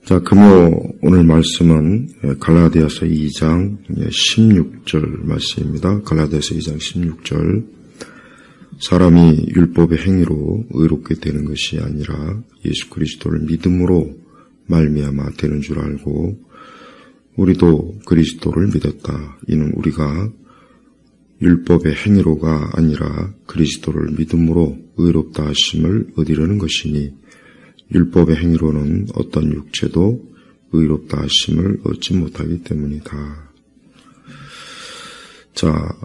자, 금요 오늘 말씀은 갈라디아서 2장 16절 말씀입니다. 갈라디아서 2장 16절. 사람이 율법의 행위로 의롭게 되는 것이 아니라 예수 그리스도를 믿음으로 말미암아 되는 줄 알고 우리도 그리스도를 믿었다. 이는 우리가 율법의 행위로가 아니라 그리스도를 믿음으로 의롭다 하심을 얻으려는 것이니 율법의 행위로는 어떤 육체도 의롭다 하심을 얻지 못하기 때문이다. 자,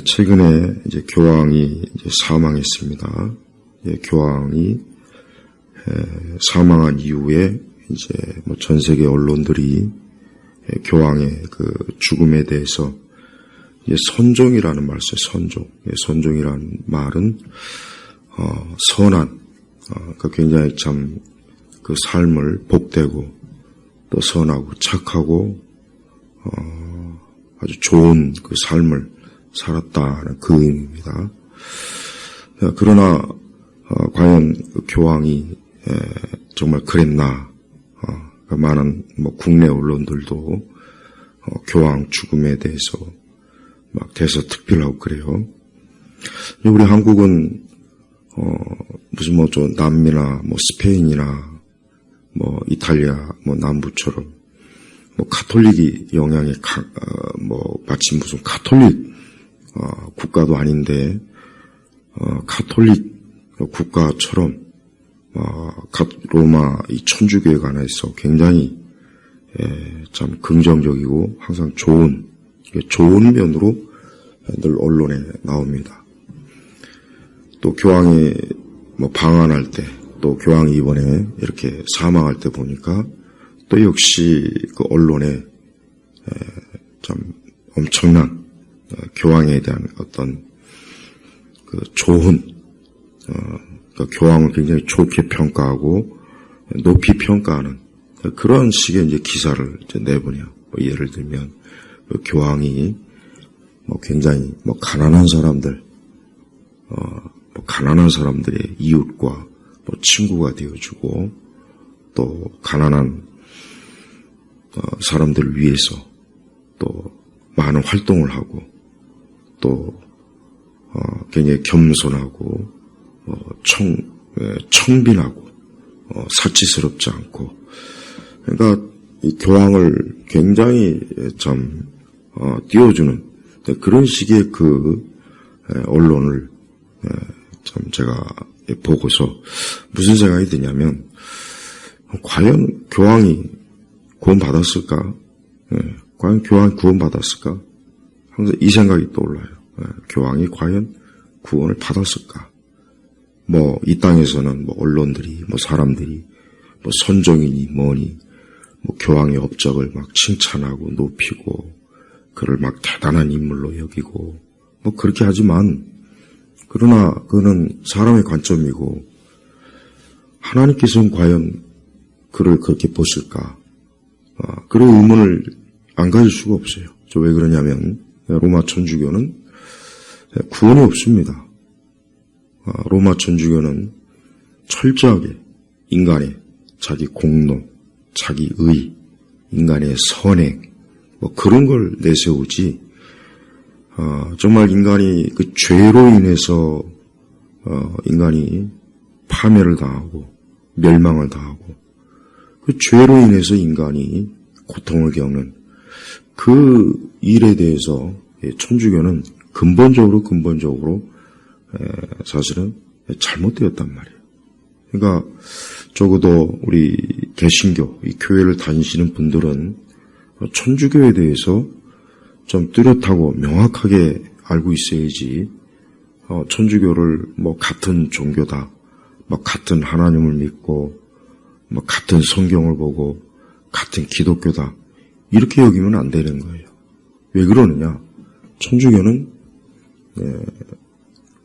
최근에 이제 교황이 사망했습니다. 교황이 사망한 이후에 이제 전 세계 언론들이 교황의 그 죽음에 대해서 선종이라는 말 써요. 선종. 선종이라는 말은 선한, 굉장히 참 그 삶을 복되고 또 선하고 착하고 아주 좋은 그 삶을 살았다는 그 의미입니다. 그러나 과연 그 교황이 정말 그랬나? 많은 국내 언론들도 교황 죽음에 대해서 막 대서특필하고 그래요. 우리 한국은 무슨 좀 남미나 스페인이나 이탈리아 남부처럼 가톨릭이 영향에 마치 무슨 가톨릭 국가도 아닌데 가톨릭 국가처럼 로마 이 천주교회가 하나 있어 굉장히 참 긍정적이고 항상 좋은 면으로 늘 언론에 나옵니다. 또 교황이 방한할 때, 또 교황이 이번에 이렇게 사망할 때 보니까 또 역시 그 언론에 참 엄청난 교황에 대한 어떤 그 좋은 그 교황을 굉장히 좋게 평가하고 높이 평가하는 그런 식의 이제 기사를 이제 내보내요. 예를 들면 그 교황이 굉장히 가난한 사람들 가난한 사람들의 이웃과 친구가 되어주고 또 가난한 사람들을 위해서 또 많은 활동을 하고 또 굉장히 겸손하고 청빈하고 사치스럽지 않고 그러니까 이 교황을 굉장히 참 띄워주는 그런 식의 그 언론을 참 제가 보고서 무슨 생각이 드냐면 과연 교황이 구원받았을까? 과연 교황이 구원받았을까? 항상 이 생각이 떠올라요. 교황이 과연 구원을 받았을까? 이 땅에서는 언론들이 사람들이 선종이니 뭐니 교황의 업적을 막 칭찬하고 높이고 그를 막 대단한 인물로 여기고 그렇게 하지만 그러나 그거는 사람의 관점이고 하나님께서는 과연 그를 그렇게 보실까? 그런 의문을 안 가질 수가 없어요. 왜 그러냐면 로마 천주교는 구원이 없습니다. 로마 천주교는 철저하게 인간의 자기 공로, 자기 의, 인간의 선행 그런 걸 내세우지 정말 인간이 그 죄로 인해서 인간이 파멸을 당하고 멸망을 당하고 그 죄로 인해서 인간이 고통을 겪는 그 일에 대해서 천주교는 근본적으로 사실은 잘못되었단 말이에요. 그러니까 적어도 우리 개신교, 이 교회를 다니시는 분들은 천주교에 대해서 좀 뚜렷하고 명확하게 알고 있어야지 천주교를 같은 종교다, 같은 하나님을 믿고 같은 성경을 보고 같은 기독교다 이렇게 여기면 안 되는 거예요. 왜 그러느냐? 천주교는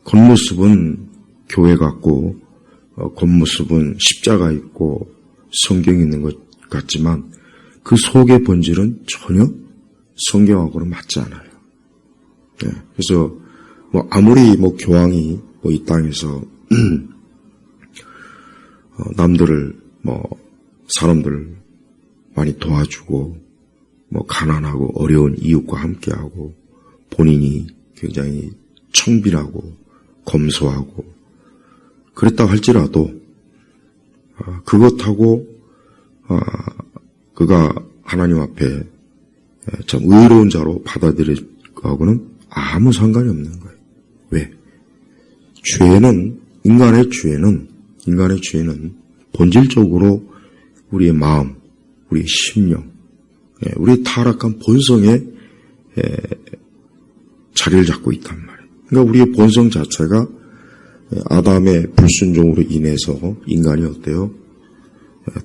겉모습은 교회 같고 겉모습은 십자가 있고 성경이 있는 것 같지만 그 속의 본질은 전혀 성경하고는 맞지 않아요. 그래서 아무리 교황이 이 땅에서 남들을 사람들 많이 도와주고, 가난하고 어려운 이웃과 함께하고, 본인이 굉장히 청빈하고, 검소하고, 그랬다 할지라도, 그것하고, 그가 하나님 앞에 참 의로운 자로 받아들일 거하고는 아무 상관이 없는 거예요. 왜? 인간의 죄는 본질적으로 우리의 마음, 우리의 심령, 우리의 타락한 본성에 자리를 잡고 있단 말이에요. 그러니까 우리의 본성 자체가 아담의 불순종으로 인해서 인간이 어때요?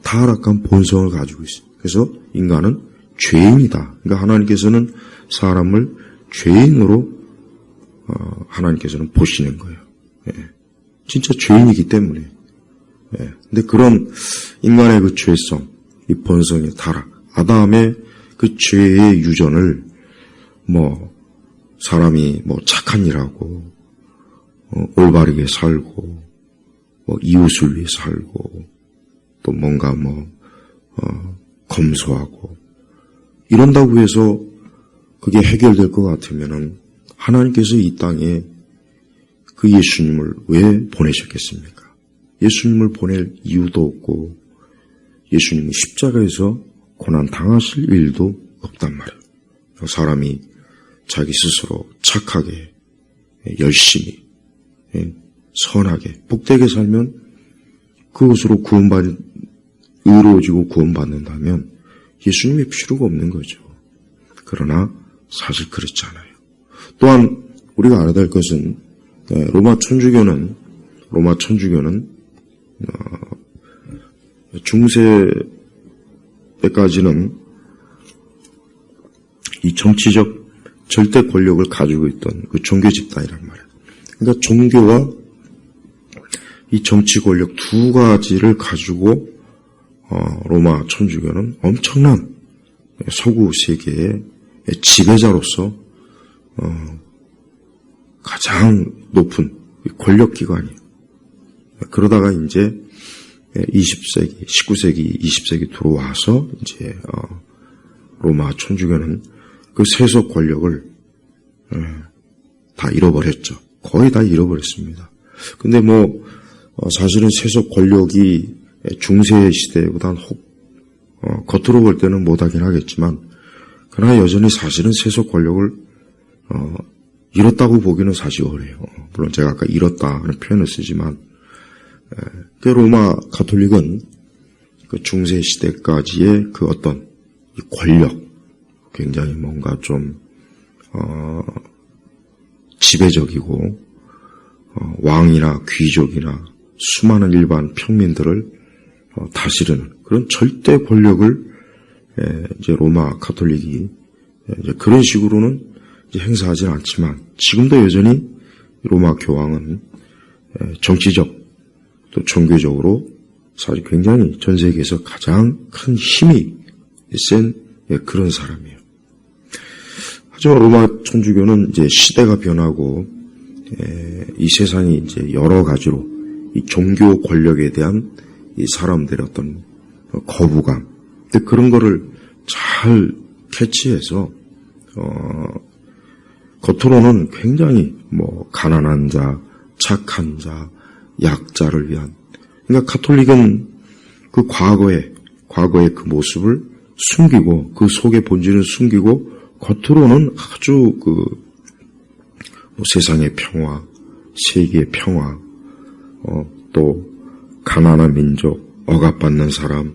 타락한 본성을 가지고 있어요. 그래서 인간은 죄인이다. 그러니까 하나님께서는 사람을 죄인으로 하나님께서는 보시는 거예요. 진짜 죄인이기 때문에. 근데 그런 인간의 그 죄성, 이 본성의 타락, 아담의 그 죄의 유전을 사람이 착한 일하고 올바르게 살고 이웃을 위해 살고 또 뭔가 검소하고 이런다고 해서 그게 해결될 것 같으면은 하나님께서 이 땅에 그 예수님을 왜 보내셨겠습니까? 예수님을 보낼 이유도 없고 예수님이 십자가에서 고난 당하실 일도 없단 말이에요. 사람이 자기 스스로 착하게 열심히 선하게 복되게 살면 그것으로 의로워지고 구원받는다면 예수님의 필요가 없는 거죠. 그러나 사실 그렇지 않아요. 또한 우리가 알아야 될 것은 로마 천주교는 중세 때까지는 이 정치적 절대 권력을 가지고 있던 그 종교 집단이란 말이에요. 그러니까 종교와 이 정치 권력 두 가지를 가지고 로마 천주교는 엄청난 서구 세계의 지배자로서 가장 높은 권력기관이에요. 그러다가 이제 20세기, 19세기, 20세기 들어와서 이제 로마 천주교는 그 세속 권력을 다 잃어버렸죠. 거의 다 잃어버렸습니다. 근데 사실은 세속 권력이 중세 시대보다는 겉으로 볼 때는 못하긴 하겠지만 그러나 여전히 사실은 세속 권력을 잃었다고 보기는 사실 어려요. 물론 제가 아까 잃었다는 표현을 쓰지만 그 로마 가톨릭은 그 중세 시대까지의 그 어떤 이 권력 굉장히 뭔가 좀 지배적이고 왕이나 귀족이나 수많은 일반 평민들을 다스리는 그런 절대 권력을 이제 로마 가톨릭이 이제 그런 식으로는 이제 행사하지는 않지만 지금도 여전히 로마 교황은 정치적 또 종교적으로 사실 굉장히 전 세계에서 가장 큰 힘이 센 그런 사람이에요. 하지만 로마 천주교는 이제 시대가 변하고 이 세상이 이제 여러 가지로 이 종교 권력에 대한 이 사람들의 어떤 거부감, 근데 그런 거를 잘 캐치해서 겉으로는 굉장히 가난한 자, 착한 자, 약자를 위한. 그러니까 가톨릭은 그 과거의 그 모습을 숨기고 그 속의 본질을 숨기고 겉으로는 아주 세상의 평화, 세계의 평화, 또 가난한 민족, 억압받는 사람,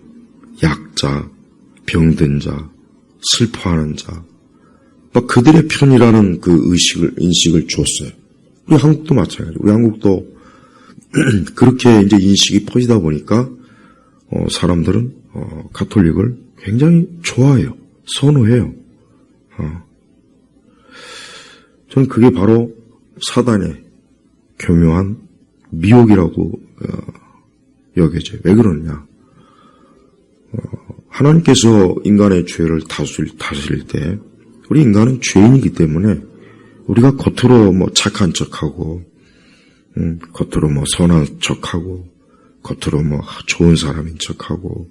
약자, 병든 자, 슬퍼하는 자, 그들의 편이라는 그 인식을 줬어요. 우리 한국도 마찬가지예요. 우리 한국도 그렇게 이제 인식이 퍼지다 보니까 사람들은 가톨릭을 굉장히 좋아해요. 선호해요. 저는 그게 바로 사단의 교묘한 미혹이라고 여겨져요. 왜 그러느냐? 하나님께서 인간의 죄를 다스릴 때 우리 인간은 죄인이기 때문에 우리가 겉으로 착한 척하고 겉으로 선한 척하고 겉으로 좋은 사람인 척하고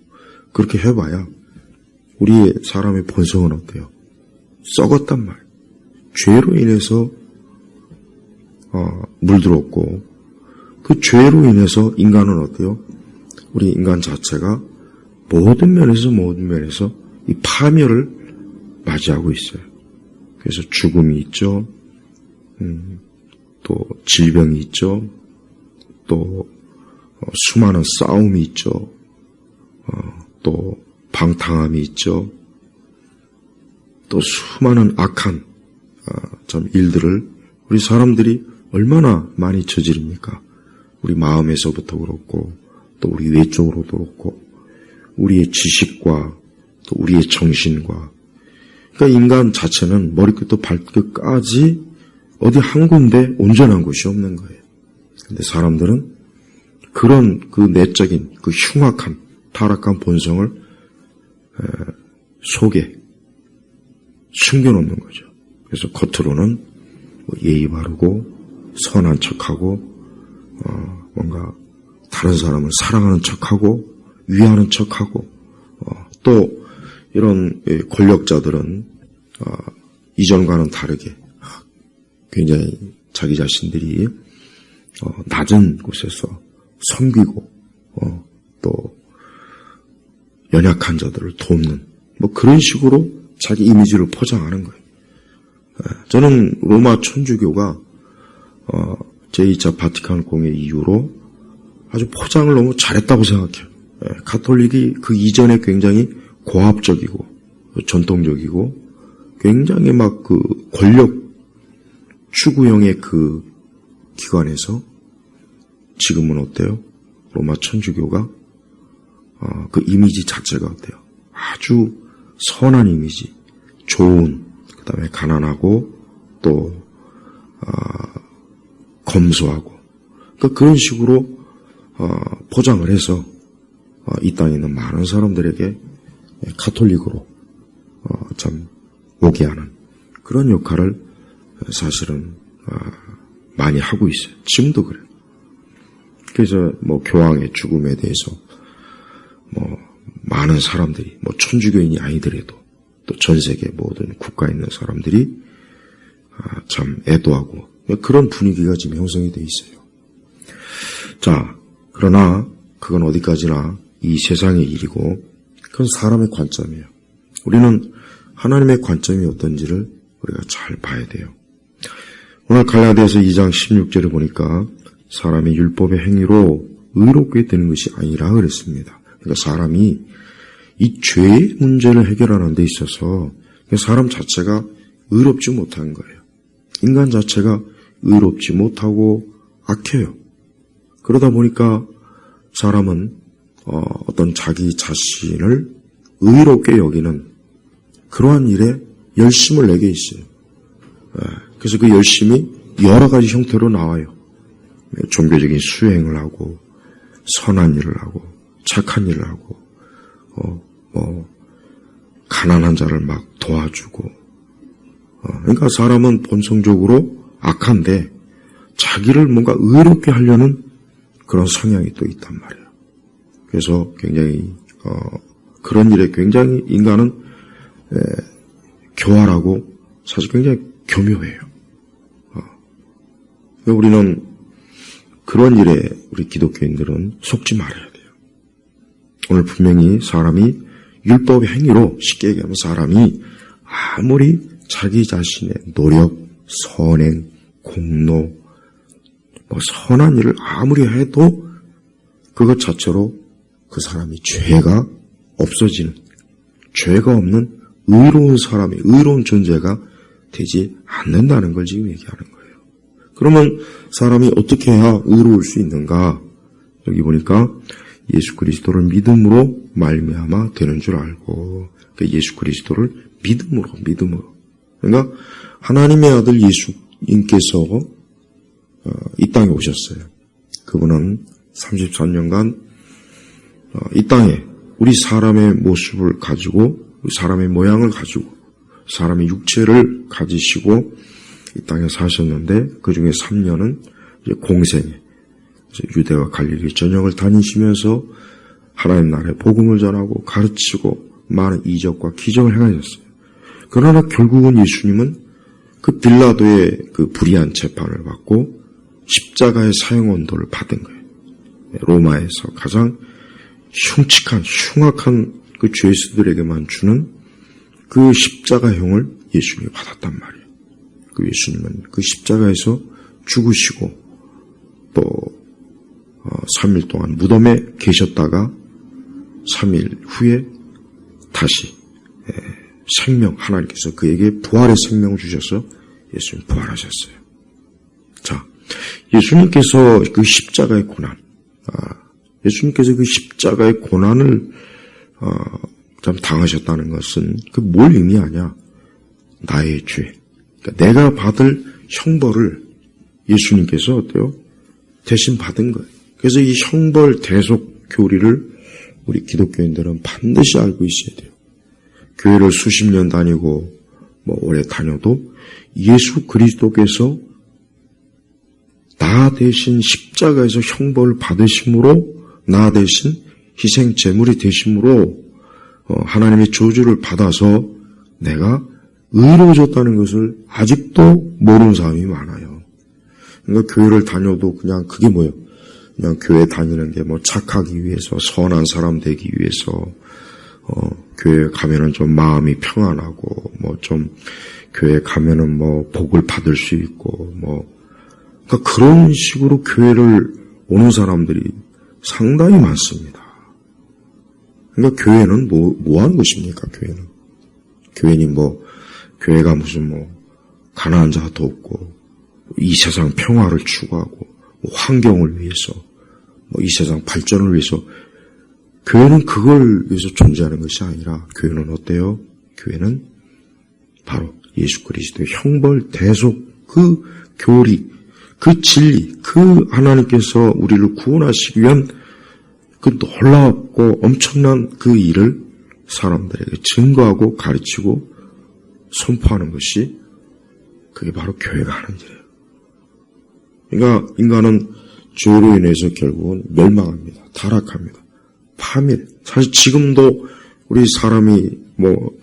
그렇게 해봐야 우리의 사람의 본성은 어때요? 썩었단 말이에요. 죄로 인해서 물들었고, 그 죄로 인해서 인간은 어때요? 우리 인간 자체가 모든 면에서 이 파멸을 맞이하고 있어요. 그래서 죽음이 있죠. 또 질병이 있죠. 또 수많은 싸움이 있죠. 또 방탕함이 있죠. 또 수많은 악한 참 일들을 우리 사람들이 얼마나 많이 저지릅니까? 우리 마음에서부터 그렇고, 또 우리 외적으로도 그렇고, 우리의 지식과 또 우리의 정신과, 그러니까 인간 자체는 머리끝부터 발끝까지 어디 한 군데 온전한 곳이 없는 거예요. 근데 사람들은 그런 그 내적인 그 흉악한 타락한 본성을 속에 숨겨놓는 거죠. 그래서 겉으로는 뭐 예의 바르고 선한 척하고 뭔가 다른 사람을 사랑하는 척하고 위하는 척하고 또 이런 권력자들은 이전과는 다르게 굉장히 자기 자신들이 낮은 곳에서 섬기고 또 연약한 자들을 돕는 뭐 그런 식으로 자기 이미지를 포장하는 거예요. 저는 로마 천주교가 제2차 바티칸 공회 이후로 아주 포장을 너무 잘했다고 생각해요. 가톨릭이 그 이전에 굉장히 고압적이고 전통적이고 굉장히 막 그 권력 추구형의 그 기관에서 지금은 어때요? 로마 천주교가 그 이미지 자체가 어때요? 아주 선한 이미지, 좋은, 그 다음에 가난하고 또 검소하고 그러니까 그런 식으로 포장을 해서 이 땅에 있는 많은 사람들에게 가톨릭으로 참 오게 하는 그런 역할을 사실은 많이 하고 있어요. 지금도 그래요. 그래서 뭐 교황의 죽음에 대해서 뭐 많은 사람들이 뭐 천주교인이 아니더라도 또 전 세계 모든 국가에 있는 사람들이 참 애도하고 그런 분위기가 지금 형성이 돼 있어요. 자, 그러나 그건 어디까지나 이 세상의 일이고 그건 사람의 관점이에요. 우리는 하나님의 관점이 어떤지를 우리가 잘 봐야 돼요. 오늘 갈라디아서 2장 16절을 보니까 사람이 율법의 행위로 의롭게 되는 것이 아니라 그랬습니다. 그러니까 사람이 이 죄의 문제를 해결하는 데 있어서 사람 자체가 의롭지 못한 거예요. 인간 자체가 의롭지 못하고 악해요. 그러다 보니까 사람은 어떤 자기 자신을 의롭게 여기는 그러한 일에 열심을 내게 있어요. 그래서 그 열심이 여러 가지 형태로 나와요. 종교적인 수행을 하고 선한 일을 하고 착한 일을 하고 가난한 자를 막 도와주고 그러니까 사람은 본성적으로 악한데 자기를 뭔가 의롭게 하려는 그런 성향이 또 있단 말이에요. 그래서 굉장히 그런 일에 굉장히 인간은 교활하고 사실 굉장히 교묘해요. 우리는 그런 일에 우리 기독교인들은 속지 말아야 돼요. 오늘 분명히 사람이 율법의 행위로 쉽게 얘기하면 사람이 아무리 자기 자신의 노력, 선행, 공로, 선한 일을 아무리 해도 그것 자체로 그 사람이 죄가 없어지는, 죄가 없는 의로운 사람이, 의로운 존재가 되지 않는다는 걸 지금 얘기하는 거예요. 그러면 사람이 어떻게 해야 의로울 수 있는가? 여기 보니까 예수 그리스도를 믿음으로 말미암아 되는 줄 알고, 그러니까 예수 그리스도를 믿음으로. 그러니까 하나님의 아들 예수님께서 이 땅에 오셨어요. 그분은 33년간 이 땅에 우리 사람의 모습을 가지고, 우리 사람의 모양을 가지고, 사람의 육체를 가지시고 이 땅에 사셨는데 그 중에 3년은 이제 공생에 유대와 갈릴리 전역을 다니시면서 하나님 나라의 복음을 전하고 가르치고 많은 이적과 기적을 행하셨어요. 그러나 결국은 예수님은 그 빌라도의 그 불의한 재판을 받고 십자가의 사형 언도를 받은 거예요. 로마에서 가장 흉악한 그 죄수들에게만 주는 그 십자가형을 예수님이 받았단 말이에요. 그 예수님은 그 십자가에서 죽으시고 또 3일 동안 무덤에 계셨다가 3일 후에 다시 생명, 하나님께서 그에게 부활의 생명을 주셔서 예수님 부활하셨어요. 자, 예수님께서 그 십자가의 고난, 예수님께서 그 십자가의 고난을 참 당하셨다는 것은 그 뭘 의미하냐? 나의 죄, 그러니까 내가 받을 형벌을 예수님께서 어때요? 대신 받은 거예요. 그래서 이 형벌 대속 교리를 우리 기독교인들은 반드시 알고 있어야 돼요. 교회를 수십 년 다니고 오래 다녀도 예수 그리스도께서 나 대신 십자가에서 형벌을 받으심으로, 나 대신 희생 제물이 되심으로 하나님의 저주를 받아서 내가 의로워졌다는 것을 아직도 모르는 사람이 많아요. 그러니까 교회를 다녀도 그냥 그게 뭐예요? 그냥 교회 다니는 게 착하기 위해서, 선한 사람 되기 위해서, 교회 가면은 좀 마음이 평안하고, 좀 교회 가면은 복을 받을 수 있고, 그러니까 그런 식으로 교회를 오는 사람들이 상당히 많습니다. 그러니까 교회는 뭐 하는 것입니까, 교회는? 교회는 교회가 무슨 가난한 자가 더 없고, 이 세상 평화를 추구하고, 환경을 위해서, 이 세상 발전을 위해서, 교회는 그걸 위해서 존재하는 것이 아니라, 교회는 어때요? 교회는 바로 예수 그리스도의 형벌 대속 그 교리, 그 진리, 그 하나님께서 우리를 구원하시기 위한 그 놀랍고 엄청난 그 일을 사람들에게 증거하고 가르치고 선포하는 것이 그게 바로 교회가 하는 일이에요. 그러니까 인간은 죄로 인해서 결국은 멸망합니다. 타락합니다. 파멸. 사실 지금도 우리 사람이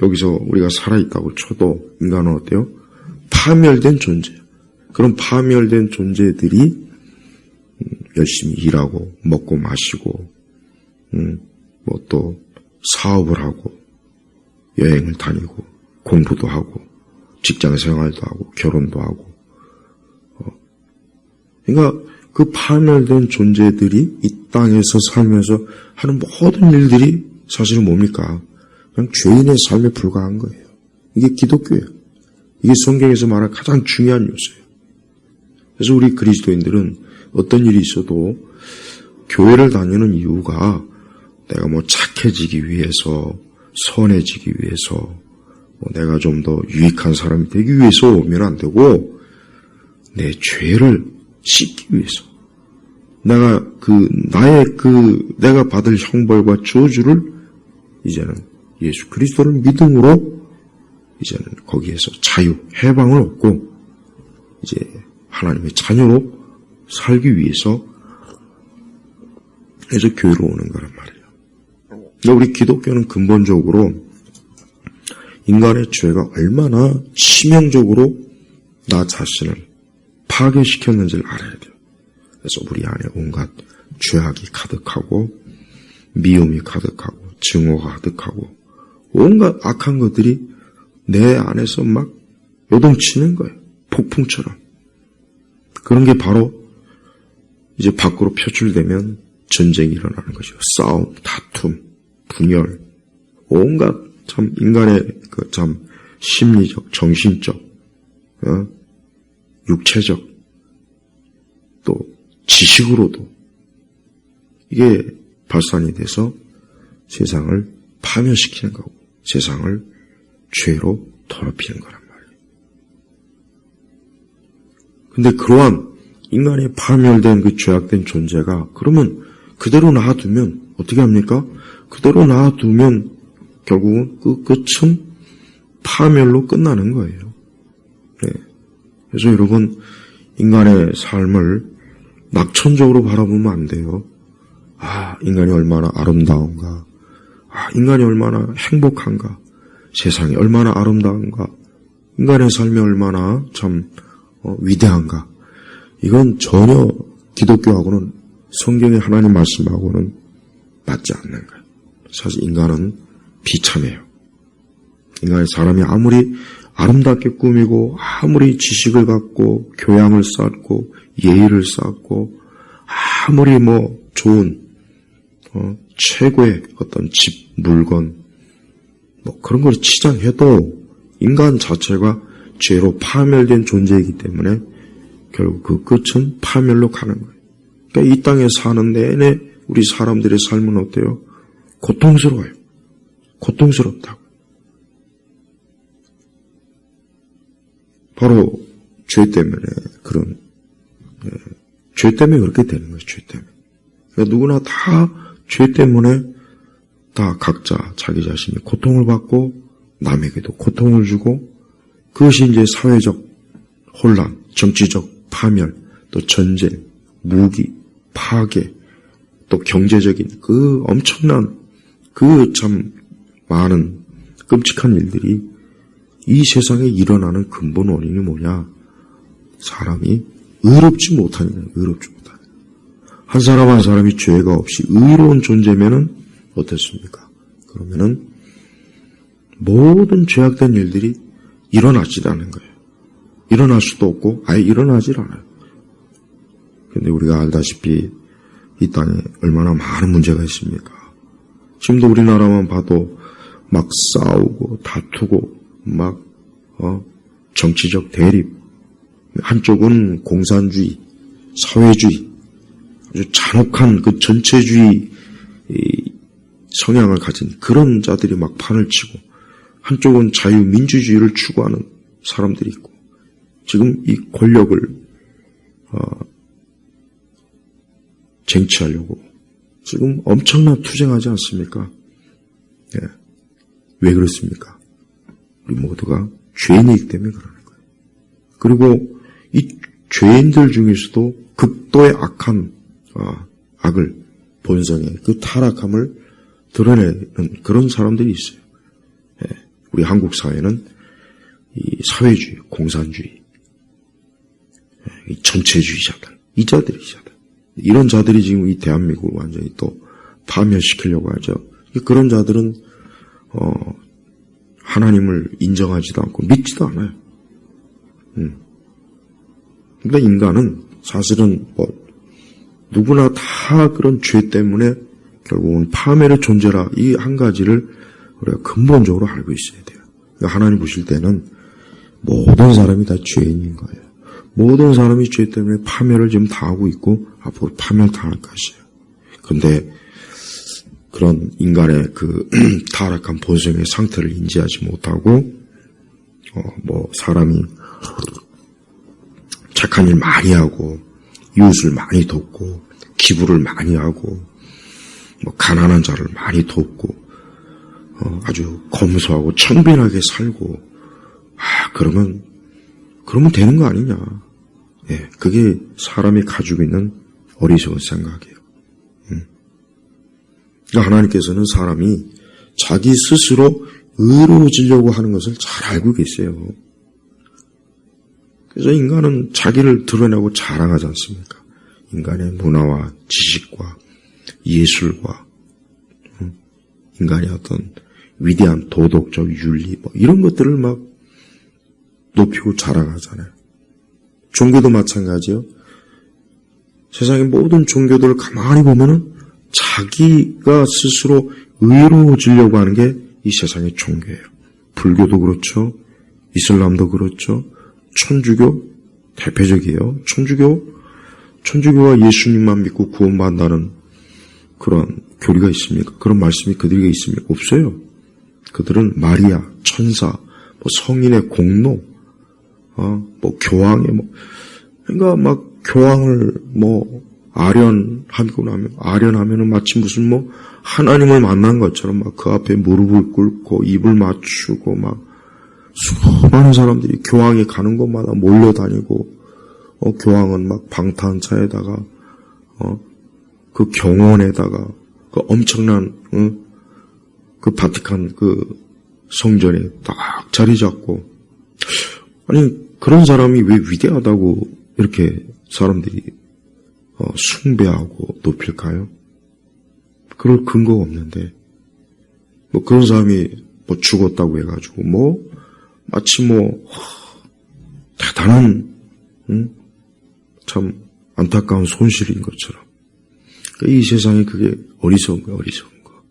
여기서 우리가 살아있다고 쳐도 인간은 어때요? 파멸된 존재예요. 그런 파멸된 존재들이 열심히 일하고 먹고 마시고 또 사업을 하고 여행을 다니고 공부도 하고 직장 생활도 하고 결혼도 하고 그러니까 그 파멸된 존재들이 이 땅에서 살면서 하는 모든 일들이 사실은 뭡니까? 그냥 죄인의 삶에 불과한 거예요. 이게 기독교예요. 이게 성경에서 말하는 가장 중요한 요소예요. 그래서 우리 그리스도인들은 어떤 일이 있어도 교회를 다니는 이유가 내가 착해지기 위해서, 선해지기 위해서, 내가 좀 더 유익한 사람이 되기 위해서 오면 안 되고, 내 죄를 씻기 위해서, 내가 받을 형벌과 저주를 이제는 예수 그리스도를 믿음으로 이제는 거기에서 자유, 해방을 얻고, 이제 하나님의 자녀로 살기 위해서 그래서 교회로 오는 거란 말이에요. 근데 우리 기독교는 근본적으로 인간의 죄가 얼마나 치명적으로 나 자신을 파괴시켰는지를 알아야 돼요. 그래서 우리 안에 온갖 죄악이 가득하고 미움이 가득하고 증오가 가득하고 온갖 악한 것들이 내 안에서 막 요동치는 거예요. 폭풍처럼. 그런 게 바로 이제 밖으로 표출되면 전쟁이 일어나는 거죠. 싸움, 다툼, 분열, 온갖 참 인간의 그 참 심리적, 정신적, 육체적, 또 지식으로도 이게 발산이 돼서 세상을 파멸시키는 거고 세상을 죄로 더럽히는 거란 말이에요. 근데 그러한 인간의 파멸된 그 죄악된 존재가 그러면 그대로 놔두면 어떻게 합니까? 그대로 놔두면 결국은 그 끝은 파멸로 끝나는 거예요. 네. 그래서 여러분 인간의 삶을 낙천적으로 바라보면 안 돼요. 인간이 얼마나 아름다운가. 인간이 얼마나 행복한가, 세상이 얼마나 아름다운가, 인간의 삶이 얼마나 참 위대한가. 이건 전혀 기독교하고는, 성경의 하나님 말씀하고는 맞지 않는 거예요. 사실 인간은 비참해요. 인간의 사람이 아무리 아름답게 꾸미고, 아무리 지식을 갖고 교양을 쌓고 예의를 쌓고, 아무리 좋은 최고의 어떤 집, 물건 그런 걸 치장해도 인간 자체가 죄로 파멸된 존재이기 때문에 결국 그 끝은 파멸로 가는 거예요. 그러니까 이 땅에 사는 내내 우리 사람들의 삶은 어때요? 고통스러워요. 고통스럽다고. 바로 죄 때문에 죄 때문에 그렇게 되는 거예요. 죄 때문에. 그러니까 누구나 다 죄 때문에 다 각자 자기 자신이 고통을 받고 남에게도 고통을 주고, 그것이 이제 사회적 혼란, 정치적 파멸, 또 전쟁, 무기, 파괴, 또 경제적인 그 엄청난 그 참 많은 끔찍한 일들이 이 세상에 일어나는 근본 원인이 뭐냐? 사람이 의롭지 못하는 거예요. 의롭지 못하는. 한 사람 한 사람이 죄가 없이 의로운 존재면은 어떻습니까? 그러면은 모든 죄악된 일들이 일어나지 않는 거예요. 일어날 수도 없고 아예 일어나질 않아요. 그런데 우리가 알다시피 이 땅에 얼마나 많은 문제가 있습니까? 지금도 우리나라만 봐도 막 싸우고 다투고 막 정치적 대립, 한쪽은 공산주의, 사회주의, 아주 잔혹한 그 전체주의 성향을 가진 그런 자들이 막 판을 치고, 한쪽은 자유민주주의를 추구하는 사람들이 있고, 지금 이 권력을 쟁취하려고 지금 엄청난 투쟁하지 않습니까? 예. 왜 그렇습니까? 우리 모두가 죄인이기 때문에 그러는 거예요. 그리고 이 죄인들 중에서도 극도의 악한 악을, 본성의 그 타락함을 드러내는 그런 사람들이 있어요. 예. 우리 한국 사회는 이 사회주의, 공산주의, 이 전체주의자들, 이 자들이잖아요. 이런 자들이 지금 이 대한민국을 완전히 또 파멸시키려고 하죠. 그런 자들은 하나님을 인정하지도 않고 믿지도 않아요. 그러니까 인간은 사실은 누구나 다 그런 죄 때문에 결국은 파멸의 존재라, 이 한 가지를 우리가 근본적으로 알고 있어야 돼요. 그러니까 하나님 보실 때는 모든 사람이 다 죄인인 거예요. 모든 사람이 죄 때문에 파멸을 지금 당하고 있고 앞으로 파멸 당할 것이에요. 그런데 그런 인간의 그 타락한 본성의 상태를 인지하지 못하고 사람이 착한 일 많이 하고 이웃을 많이 돕고 기부를 많이 하고 가난한 자를 많이 돕고 아주 검소하고 청빈하게 살고 그러면 되는 거 아니냐. 예, 그게 사람이 가지고 있는 어리석은 생각이에요. 그러니까 하나님께서는 사람이 자기 스스로 의로워지려고 하는 것을 잘 알고 계세요. 그래서 인간은 자기를 드러내고 자랑하지 않습니까? 인간의 문화와 지식과 예술과 인간의 어떤 위대한 도덕적 윤리 이런 것들을 막 높이고 자랑하잖아요. 종교도 마찬가지예요. 세상의 모든 종교들을 가만히 보면은 자기가 스스로 의로워지려고 하는 게 이 세상의 종교예요. 불교도 그렇죠. 이슬람도 그렇죠. 천주교 대표적이에요. 천주교가 예수님만 믿고 구원받는다는 그런 교리가 있습니까? 그런 말씀이 그들에게 있습니까? 없어요. 그들은 마리아, 천사, 성인의 공로, 교황의 그러니까 막 교황을 아련하면은 마치 무슨 하나님을 만난 것처럼 막 그 앞에 무릎을 꿇고 입을 맞추고 막 수많은 사람들이 교황이 가는 곳마다 몰려다니고 교황은 막 방탄차에다가 그 경원에다가 그 엄청난 그 바티칸 그 성전에 딱 자리 잡고, 아니 그런 사람이 왜 위대하다고 이렇게 사람들이 숭배하고 높일까요? 그럴 근거가 없는데, 뭐 그런 사람이 뭐 죽었다고 해가지고 뭐 마치 뭐 대단한 참 안타까운 손실인 것처럼, 이 세상에 그게 어리석은 거야, 어리석은 거.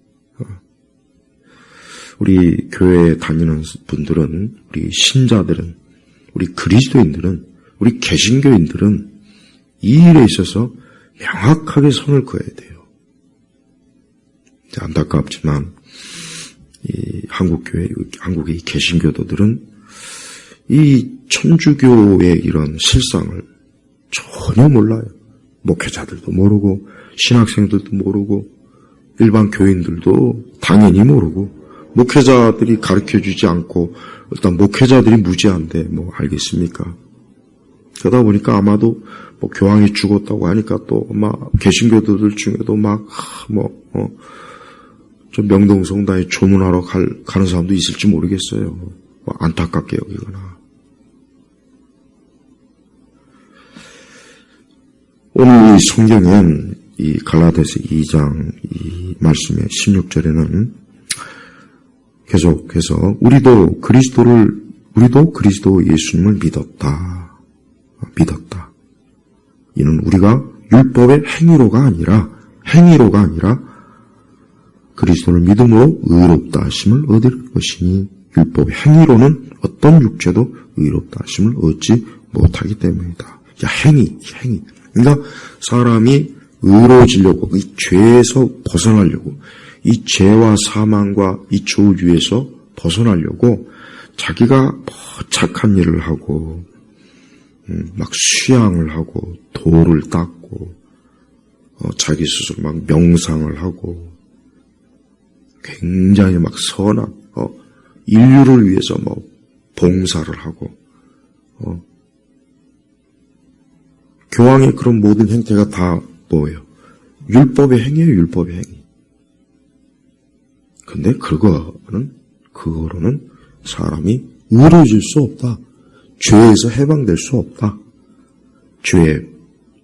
우리 교회에 다니는 분들은, 우리 신자들은, 우리 그리스도인들은, 우리 개신교인들은 이 일에 있어서 명확하게 선을 그어야 돼요. 안타깝지만 이 한국교회, 한국의 개신교도들은 이 천주교의 이런 실상을 전혀 몰라요. 목회자들도 모르고 신학생들도 모르고 일반 교인들도 당연히 모르고, 목회자들이 가르쳐주지 않고 일단 목회자들이 무지한데 뭐 알겠습니까? 그러다 보니까 아마도 뭐 교황이 죽었다고 하니까 또 막 개신교도들 중에도 막 좀 명동성당에 조문하러 가는 사람도 있을지 모르겠어요. 뭐 안타깝게 여기거나. 오늘 이 성경은 이 갈라디아서 2장 이 말씀의 16절에는 계속해서 우리도 그리스도 예수님을 믿었다. 이는 우리가 율법의 행위로가 아니라 그리스도를 믿음으로 의롭다 하심을 얻을 것이니, 율법의 행위로는 어떤 육체도 의롭다 하심을 얻지 못하기 때문이다. 야, 행위. 그러니까 사람이 의로워지려고, 이 죄에서 벗어나려고, 이 죄와 사망과 이 저주에서 벗어나려고 자기가 뭐 착한 일을 하고 막 수양을 하고 돌을 닦고 자기 스스로 막 명상을 하고 굉장히 막 선한 인류를 위해서 뭐 봉사를 하고 교황의 그런 모든 행태가 다 뭐예요? 율법의 행위예요. 율법의 행위. 근데 그거로는 사람이 의로워질 수 없다. 죄에서 해방될 수 없다.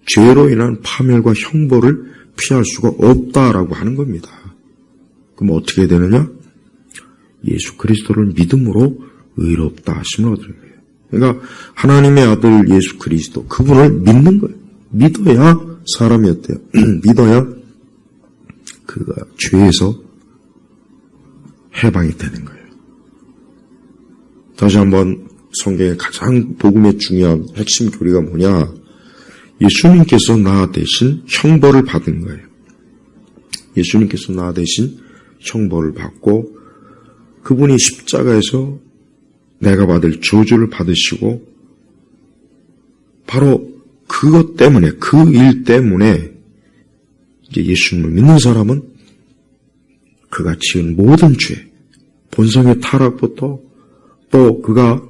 죄로 인한 파멸과 형벌을 피할 수가 없다라고 하는 겁니다. 그럼 어떻게 되느냐? 예수 그리스도를 믿음으로 의롭다 하심을 얻는 거예요. 그러니까 하나님의 아들 예수 그리스도, 그분을 믿는 거예요. 믿어야 사람이었대요. 믿어야 그가 죄에서 해방이 되는 거예요. 다시 한번 성경의 가장 복음의 중요한 핵심 교리가 뭐냐? 예수님께서 나 대신 형벌을 받은 거예요. 예수님께서 나 대신 형벌을 받고 그분이 십자가에서 내가 받을 저주를 받으시고, 바로 그것 때문에, 그 일 때문에 이제 예수님을 믿는 사람은 그가 지은 모든 죄, 본성의 타락부터 또 그가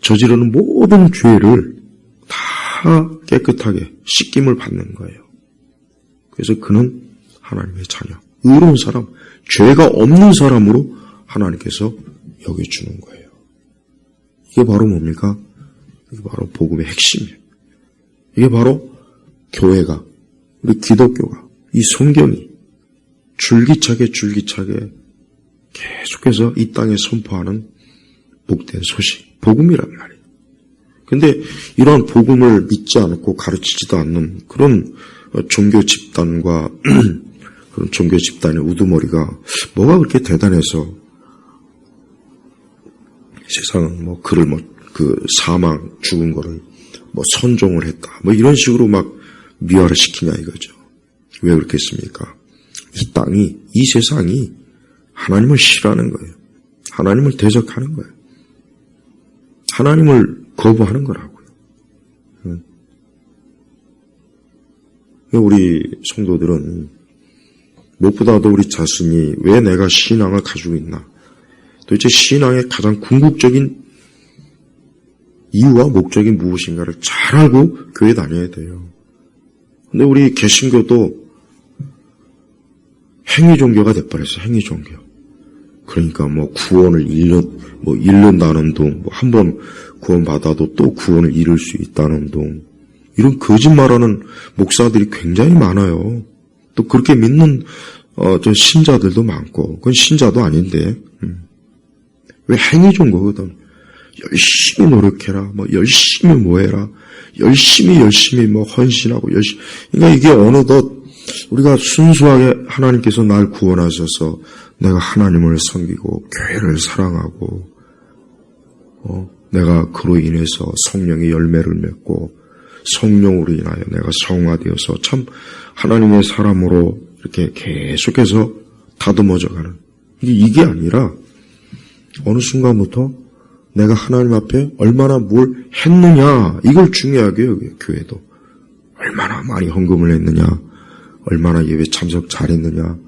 저지르는 모든 죄를 다 깨끗하게 씻김을 받는 거예요. 그래서 그는 하나님의 자녀, 의로운 사람, 죄가 없는 사람으로 하나님께서 여겨주는 거예요. 이게 바로 뭡니까? 이게 바로 복음의 핵심이에요. 이게 바로 교회가, 우리 기독교가, 이 성경이 줄기차게 계속해서 이 땅에 선포하는 복된 소식, 복음이란 말이에요. 근데 이러한 복음을 믿지 않고 가르치지도 않는 그런 종교 집단과 그런 종교 집단의 우두머리가 뭐가 그렇게 대단해서 세상은 뭐 그를 그 사망, 죽은 거를 뭐 선종을 했다, 뭐 이런 식으로 막 미화를 시키냐 이거죠. 왜 그렇겠습니까? 이 땅이, 이 세상이 하나님을 싫어하는 거예요. 하나님을 대적하는 거예요. 하나님을 거부하는 거라고요. 우리 성도들은 무엇보다도 우리 자신이 왜 내가 신앙을 가지고 있나, 도대체 신앙의 가장 궁극적인 이유와 목적이 무엇인가를 잘 알고 교회 다녀야 돼요. 근데 우리 개신교도 행위 종교가 돼버렸어요. 행위 종교. 그러니까 구원을 잃는다는 둥, 한 번 구원받아도 또 구원을 잃을 수 있다는 둥, 이런 거짓말하는 목사들이 굉장히 많아요. 또 그렇게 믿는 저 신자들도 많고, 그건 신자도 아닌데, 왜 행위 준 거거든. 열심히 노력해라, 열심히 해라, 열심히 헌신하고, 열심히. 그러니까 이게 어느덧 우리가 순수하게 하나님께서 날 구원하셔서 내가 하나님을 섬기고, 교회를 사랑하고, 내가 그로 인해서 성령의 열매를 맺고, 성령으로 인하여 내가 성화되어서 참 하나님의 사람으로 이렇게 계속해서 다듬어져가는. 이게 아니라, 어느 순간부터 내가 하나님 앞에 얼마나 뭘 했느냐, 이걸 중요하게 여겨요, 교회도. 얼마나 많이 헌금을 했느냐, 얼마나 예배 참석 잘했느냐,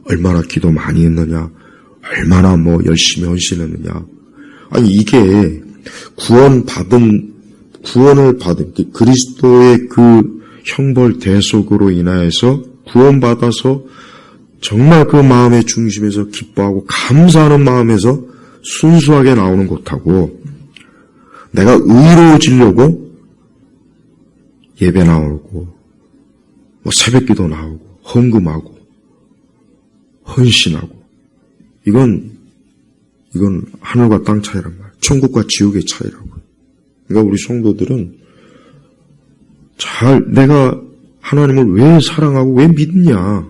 얼마나 기도 많이 했느냐, 얼마나 열심히 헌신했느냐. 아니, 이게 구원을 받은 그리스도의 그 형벌 대속으로 인하여서 구원받아서 정말 그 마음의 중심에서 기뻐하고 감사하는 마음에서 순수하게 나오는 것하고, 내가 의로워지려고 예배 나오고 새벽기도 나오고 헌금하고 헌신하고, 이건 하늘과 땅 차이란 말이야. 천국과 지옥의 차이라고. 그러니까 우리 성도들은 내가 하나님을 왜 사랑하고 왜 믿냐,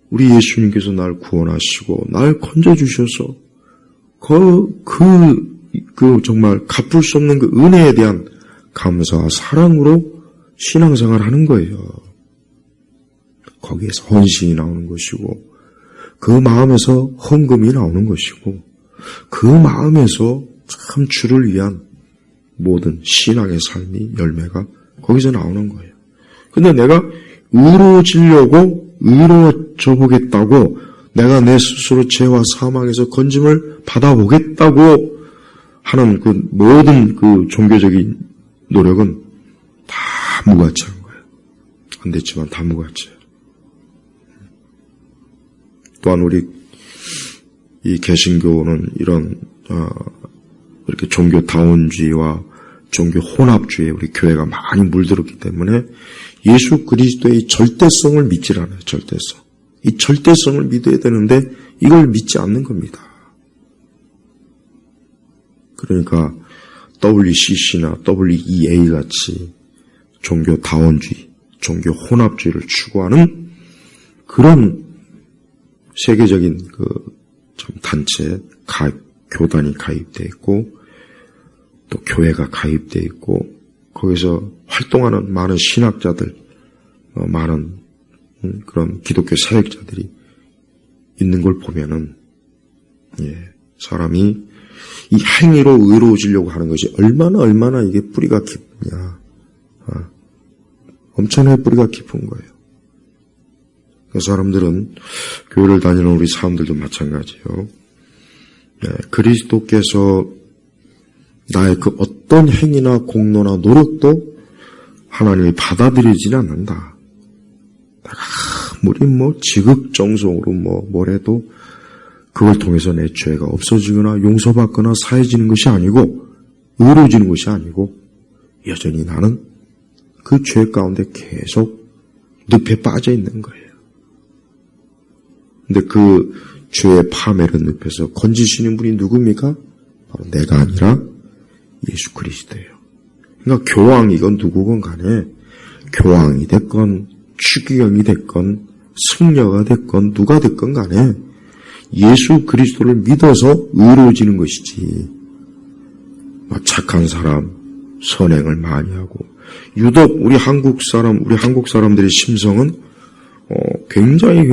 우리 예수님께서 날 구원하시고 날 건져주셔서 정말 갚을 수 없는 그 은혜에 대한 감사와 사랑으로 신앙생활을 하는 거예요. 거기에서 헌신이 나오는 것이고, 그 마음에서 헌금이 나오는 것이고, 그 마음에서 참 주를 위한 모든 신앙의 삶이 열매가 거기서 나오는 거예요. 근데 내가 의로워져 보겠다고, 내가 내 스스로 죄와 사망에서 건짐을 받아보겠다고 하는 그 모든 그 종교적인 노력은 다 무가치한 거예요. 안 됐지만 다 무가치예요. 또한 우리 이 개신교는 이런 이렇게 종교다원주의와 종교 혼합주의에 우리 교회가 많이 물들었기 때문에 예수 그리스도의 절대성을 믿질 않아요. 절대성. 이 절대성을 믿어야 되는데 이걸 믿지 않는 겁니다. 그러니까 WCC나 WEA 같이 종교다원주의, 종교 혼합주의를 추구하는 그런 세계적인 단체, 교단이 가입되어 있고, 또 교회가 가입되어 있고, 거기서 활동하는 많은 신학자들, 많은 그런 기독교 사역자들이 있는 걸 보면은, 사람이 이 행위로 의로워지려고 하는 것이 얼마나 이게 뿌리가 깊냐. 엄청나게 뿌리가 깊은 거예요. 그 사람들은, 교회를 다니는 우리 사람들도 마찬가지예요. 그리스도께서 나의 그 어떤 행위나 공로나 노력도 하나님이 받아들이지는 않는다. 내가 아무리 지극정성으로 뭘 해도 그걸 통해서 내 죄가 없어지거나 용서받거나 사해지는 것이 아니고, 의로워지는 것이 아니고, 여전히 나는 그 죄 가운데 계속 늪에 빠져 있는 거예요. 근데 그 죄의 파멸의 늪에서 건지시는 분이 누굽니까? 바로 내가 아니라 예수 그리스도예요. 그러니까 교황이건 누구건 간에, 교황이 됐건 추기경이 됐건 승려가 됐건 누가 됐건 간에 예수 그리스도를 믿어서 의로워지는 것이지, 착한 사람, 선행을 많이 하고, 유독 우리 한국 사람들의 심성은 굉장히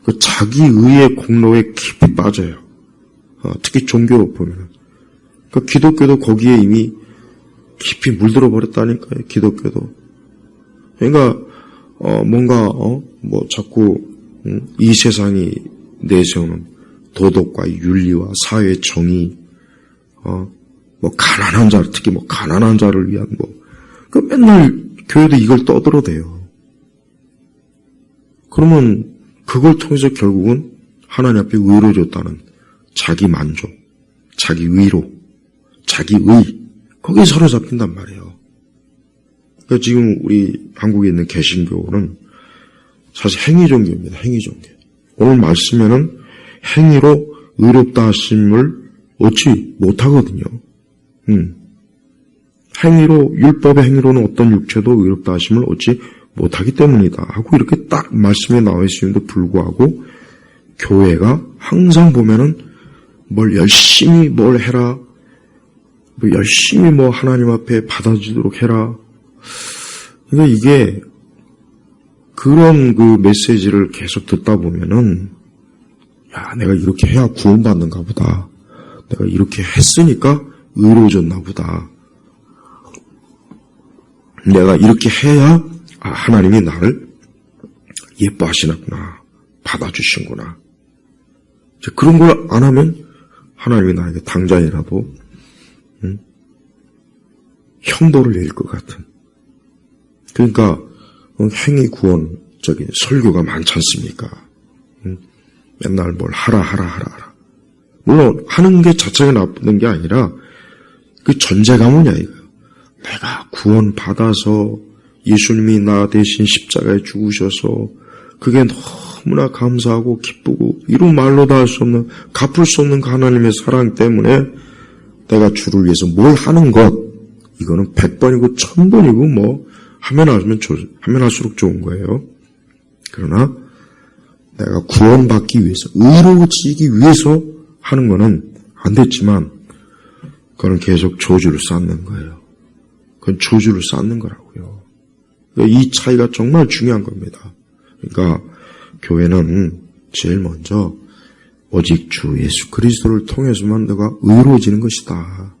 그 자기 의의 공로에 깊이 빠져요. 특히 종교로 보면은. 그러니까 기독교도 거기에 이미 깊이 물들어 버렸다니까요. 기독교도. 그러니까 자꾸 이 세상이 내세우는 도덕과 윤리와 사회 정의, 가난한 자, 특히 가난한 자를 위한 그 맨날 교회도 이걸 떠들어대요. 그러면 그걸 통해서 결국은 하나님 앞에 의로워졌다는 자기 만족, 자기 위로, 자기 의, 거기에 사로잡힌단 말이에요. 그러니까 지금 우리 한국에 있는 개신교는 사실 행위종교입니다. 행위종교. 오늘 말씀에는 행위로 의롭다 하심을 얻지 못하거든요. 행위로, 율법의 행위로는 어떤 육체도 의롭다 하심을 얻지 못하기 때문이다 하고 이렇게 딱 말씀에 나와 있음에도 불구하고 교회가 항상 보면은 뭘 열심히 뭘 해라, 뭐 열심히 뭐 하나님 앞에 받아주도록 해라. 그러니까 이게 그런 그 메시지를 계속 듣다 보면은 야, 내가 이렇게 해야 구원받는가 보다. 내가 이렇게 했으니까 의로워졌나 보다. 내가 이렇게 해야 하나님이 나를 예뻐하시는구나. 받아주시는구나. 그런 걸 안 하면 하나님이 나에게 당장이라도 형벌을 내릴 것 같은. 그러니까 행위 구원적인 설교가 많지 않습니까? 맨날 뭘 하라. 물론 하는 게 자체가 나쁜 게 아니라 그 전제가 뭐냐 이거예요. 내가 구원 받아서 예수님이 나 대신 십자가에 죽으셔서 그게 너무나 감사하고 기쁘고 이루 말로 다 할 수 없는 갚을 수 없는 그 하나님의 사랑 때문에 내가 주를 위해서 뭘 하는 것, 이거는 100번이고 1000번이고 뭐 하면 할수록 좋은 거예요. 그러나 내가 구원받기 위해서, 의로워지기 위해서 하는 거는 안 됐지만 그건 계속 저주를 쌓는 거예요. 그건 저주를 쌓는 거라고요. 그러니까 이 차이가 정말 중요한 겁니다. 그러니까 교회는 제일 먼저 오직 주 예수 그리스도를 통해서만 내가 의로워지는 것이다.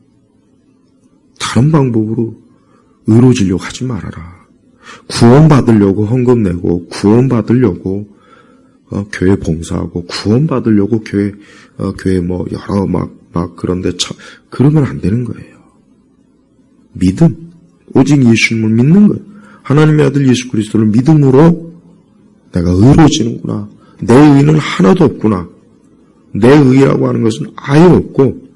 다른 방법으로 의로워지려고 하지 말아라. 구원받으려고 헌금 내고 구원받으려고 교회 봉사하고 구원받으려고 교회 뭐 여러 막 그런데 그러면 안 되는 거예요. 믿음, 오직 예수님을 믿는 거예요. 하나님의 아들 예수 그리스도를 믿음으로 내가 의로워지는구나. 내 의는 하나도 없구나. 내 의라고 하는 것은 아예 없고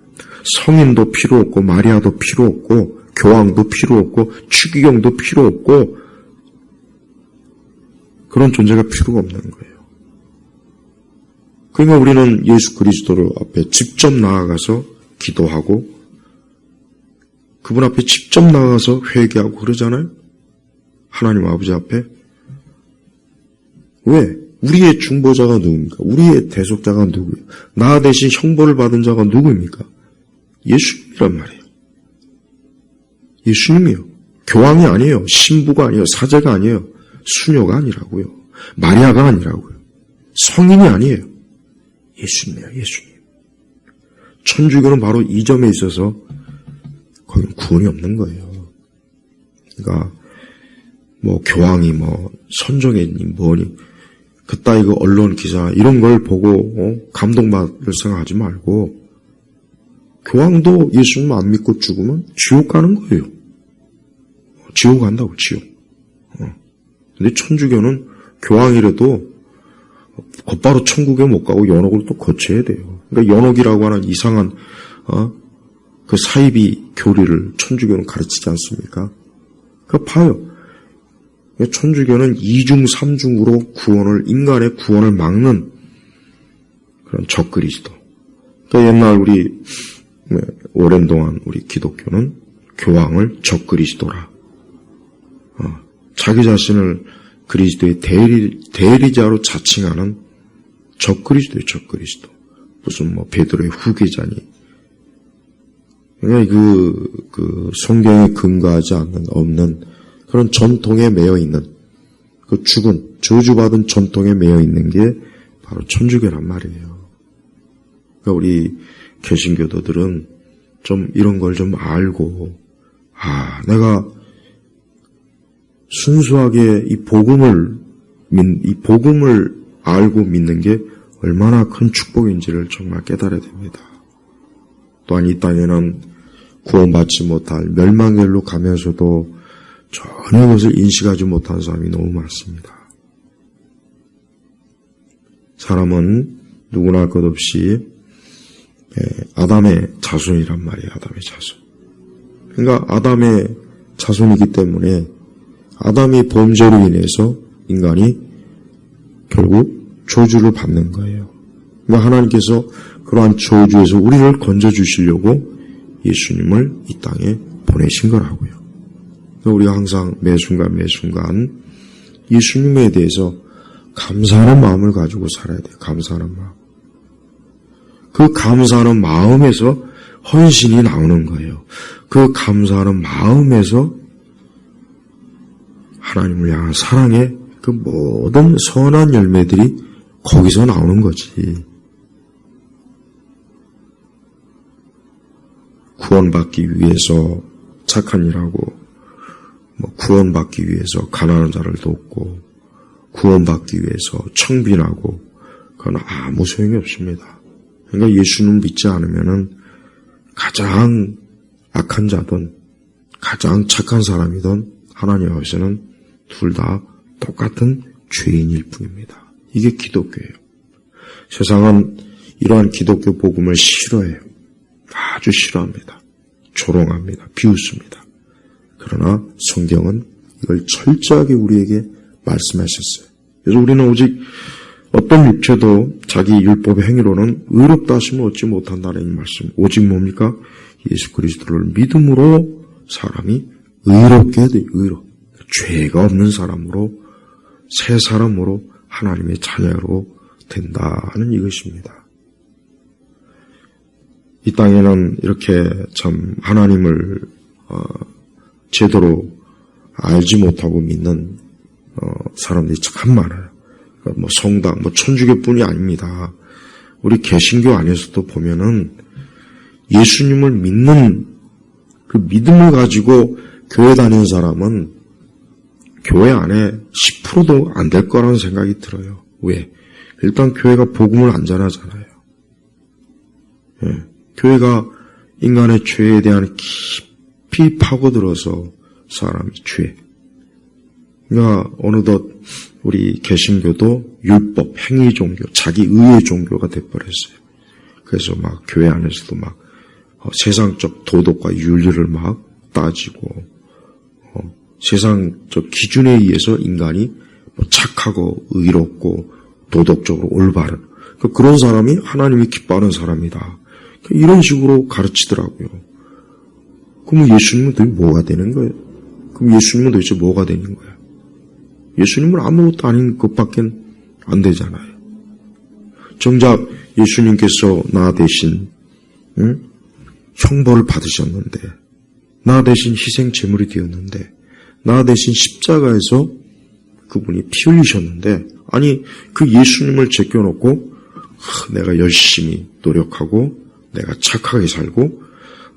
성인도 필요 없고 마리아도 필요 없고 교황도 필요 없고 추기경도 필요 없고 그런 존재가 필요가 없는 거예요. 그러니까 우리는 예수 그리스도 앞에 직접 나아가서 기도하고 그분 앞에 직접 나가서 회개하고 그러잖아요. 하나님 아버지 앞에. 왜? 우리의 중보자가 누굽니까? 우리의 대속자가 누구예요? 나 대신 형벌을 받은 자가 누구입니까? 예수님이란 말이에요. 예수님이요. 교황이 아니에요. 신부가 아니에요. 사제가 아니에요. 수녀가 아니라고요. 마리아가 아니라고요. 성인이 아니에요. 예수님이에요. 예수님. 천주교는 바로 이 점에 있어서 거기는 구원이 없는 거예요. 그러니까 뭐 교황이 뭐 선종했니 뭐니 그따위 그 언론 기사 이런 걸 보고 감동받을 생각하지 말고 교황도 예수님 안 믿고 죽으면 지옥 가는 거예요. 지옥 간다고 지옥. 근데 천주교는 교황이라도 곧바로 천국에 못 가고 연옥을 또 거쳐야 돼요. 그러니까 연옥이라고 하는 이상한 그 사이비 교리를 천주교는 가르치지 않습니까? 그러니까 봐요. 천주교는 2중 3중으로 인간의 구원을 막는 그런 적그리스도. 그러니까 옛날 오랜 동안 우리 기독교는 교황을 적그리스도라. 자기 자신을 그리스도의 대리자로 자칭하는 적그리스도예요, 적그리스도. 무슨 베드로의 후계자니. 그러니까 그 성경에 근거하지 없는 그런 전통에 매여 있는, 그 죽은, 저주받은 전통에 매여 있는 게 바로 천주교란 말이에요. 그러니까 우리 개신교도들은 좀 이런 걸 좀 알고, 내가 순수하게 이 복음을 알고 믿는 게 얼마나 큰 축복인지를 정말 깨달아야 됩니다. 또한 이 땅에는 구원받지 못할 멸망길로 가면서도 전혀 그것을 인식하지 못한 사람이 너무 많습니다. 사람은 누구나 할 것 없이 아담의 자손이란 말이에요. 아담의 자손. 그러니까 아담의 자손이기 때문에 아담이 범죄로 인해서 인간이 결국 저주를 받는 거예요. 그러니까 하나님께서 그러한 저주에서 우리를 건져주시려고 예수님을 이 땅에 보내신 거라고요. 그러니까 우리가 항상 매 순간 예수님에 대해서 감사하는 마음을 가지고 살아야 돼요. 감사하는 마음. 그 감사하는 마음에서 헌신이 나오는 거예요. 그 감사하는 마음에서 하나님을 향한 사랑의 그 모든 선한 열매들이 거기서 나오는 거지. 구원받기 위해서 착한 일하고, 구원받기 위해서 가난한 자를 돕고, 구원받기 위해서 청빈하고, 그건 아무 소용이 없습니다. 그러니까 예수님 믿지 않으면은 가장 악한 자든 가장 착한 사람이든 하나님 앞에서는 둘 다 똑같은 죄인일 뿐입니다. 이게 기독교예요. 세상은 이러한 기독교 복음을 싫어해요. 아주 싫어합니다. 조롱합니다. 비웃습니다. 그러나 성경은 이걸 철저하게 우리에게 말씀하셨어요. 그래서 우리는 오직 어떤 육체도 자기 율법의 행위로는 의롭다 하심을 얻지 못한다는 이 말씀. 오직 뭡니까? 예수 그리스도를 믿음으로 사람이 의롭게 돼. 죄가 없는 사람으로, 새 사람으로 하나님의 자녀로 된다는 이것입니다. 이 땅에는 이렇게 참 하나님을 제대로 알지 못하고 믿는 사람들이 참 많아요. 그러니까 성당, 천주교뿐이 아닙니다. 우리 개신교 안에서도 보면은 예수님을 믿는 그 믿음을 가지고 교회 다니는 사람은 교회 안에 10%도 안 될 거라는 생각이 들어요. 왜? 일단 교회가 복음을 안 전하잖아요. 예. 교회가 인간의 죄에 대한 깊이 파고들어서 사람이 죄. 그러니까 어느덧 우리 개신교도 율법, 행위 종교, 자기 의의 종교가 돼버렸어요. 그래서 막 교회 안에서도 막 세상적 도덕과 윤리를 막 따지고 세상적 기준에 의해서 인간이 착하고 의롭고 도덕적으로 올바른 그런 사람이 하나님이 기뻐하는 사람이다. 이런 식으로 가르치더라고요. 그럼 예수님은 도대체 뭐가 되는 거예요? 그럼 예수님은 도대체 뭐가 되는 거야? 예수님은 아무것도 아닌 것밖에 안 되잖아요. 정작 예수님께서 나 대신 형벌을 받으셨는데, 나 대신 희생 제물이 되었는데, 나 대신 십자가에서 그분이 피 흘리셨는데, 아니 그 예수님을 제껴놓고 내가 열심히 노력하고 내가 착하게 살고